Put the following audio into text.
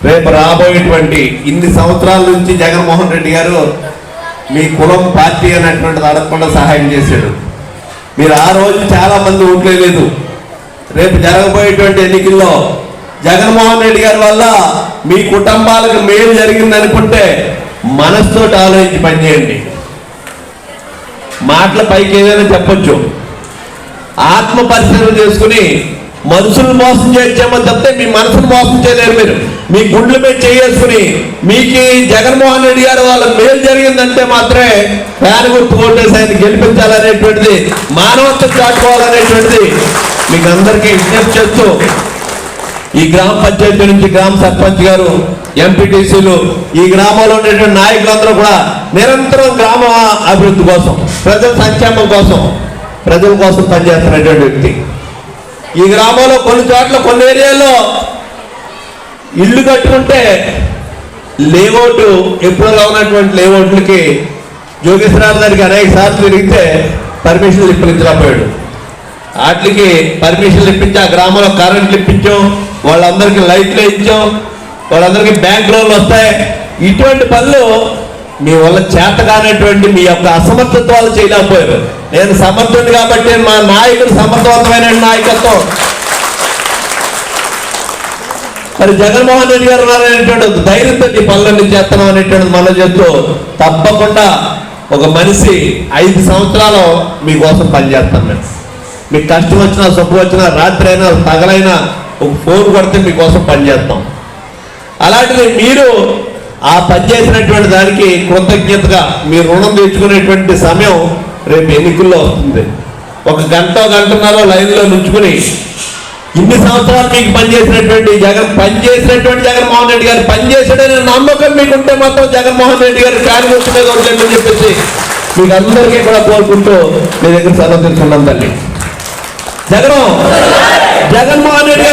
రేపు రాబోయేటువంటి ఇన్ని సంవత్సరాల నుంచి జగన్మోహన్ రెడ్డి గారు మీ కులం పార్టీ అనేటువంటిది అడగకుండా సహాయం చేశాడు. మీరు ఆ రోజు చాలా మంది ఓట్లేదు. రేపు జరగబోయేటువంటి ఎన్నికల్లో జగన్మోహన్ రెడ్డి గారి వల్ల మీ కుటుంబాలకు మేలు జరిగింది అనుకుంటే మనసుతోటి ఆలోచించి పనిచేయండి. మాటల పైకి ఏదైనా చెప్పొచ్చు, ఆత్మ పరిశీలన చేసుకుని మనుషులు మోసం చేయొచ్చేమో తప్పితే మీ మనసును మోసం చేయలేరు. మీరు మీ గుండెల మీద చేసుకుని మీకు జగన్మోహన్ రెడ్డి గారు వాళ్ళ మేలు జరిగిందంటే మాత్రమే ఫ్యాన్ గుర్తు ఓటేసి ఆయన గెలిపించాలనేటువంటిది, మానవత్వం చాటుకోవాలనేటువంటిది మీకు అందరికీ విజ్ఞప్తి చేస్తూ, ఈ గ్రామ పంచాయతీ నుంచి గ్రామ సర్పంచ్ గారు, ఎంపీటీసీలు, ఈ గ్రామంలో ఉండేటువంటి నాయకులందరూ కూడా నిరంతరం గ్రామ అభివృద్ధి కోసం, ప్రజల సంక్షేమం కోసం, ప్రజల కోసం పనిచేస్తున్నటువంటి వ్యక్తి. ఈ గ్రామంలో కొన్ని చోట్ల కొన్ని ఏరియాల్లో ఇల్లు కట్టుకుంటే లేఅవుట్ ఎప్పుడో ఉన్నటువంటి లేఅవుట్లకి జోగేశ్వరరావు గారికి అనేక సార్లు తిరిగితే పర్మిషన్లు ఇప్పించలేకపోయాడు. వాటికి పర్మిషన్లు ఇప్పించి ఆ గ్రామంలో కరెంట్లు ఇప్పించాం, వాళ్ళందరికీ లైట్లు ఇచ్చాం, వాళ్ళందరికీ బ్యాంక్ లోన్లు వస్తాయి. ఇటువంటి పనులు మీ వల్ల చేత కానటువంటి మీ యొక్క అసమర్థత్వాలు చేయలేకపోయారు. నేను సమర్థుడు కాబట్టి మా నాయకుడు సమర్థవంతమైన నాయకత్వం. మరి జగన్మోహన్ రెడ్డి గారు అనేటువంటి ధైర్యంతో ఈ పనులన్నీ చేస్తున్నాం అనేటువంటిది మనం చేస్తూ, తప్పకుండా ఒక మనిషి 5 సంవత్సరాలు మీకోసం పనిచేస్తాను. మీకు కష్టం వచ్చినా సుఖం వచ్చినా రాత్రి అయినా పగలైనా ఒక ఫోన్ కొడితే మీకోసం పనిచేస్తాం. అలాంటిది మీరు ఆ పనిచేసినటువంటి దానికి కృతజ్ఞతగా మీ రుణం తీర్చుకునేటువంటి సమయం రేపు ఎన్నికల్లో వస్తుంది. 1 గంట గంటన్నర లైన్లో నుంచుకుని ఇన్ని సంవత్సరాలు మీకు పనిచేసినటువంటి జగన్మోహన్ రెడ్డి గారు పనిచేసాడనే నమ్మకం మీకుంటే మాత్రం జగన్మోహన్ రెడ్డి గారి కార్యదర్శిగా ఉంటుందని చెప్పేసి మీకు అందరికీ కూడా కోరుకుంటూ మీ దగ్గర సెలవు తీసుకున్నాం. తల్లి జగన్మోహన్ రెడ్డి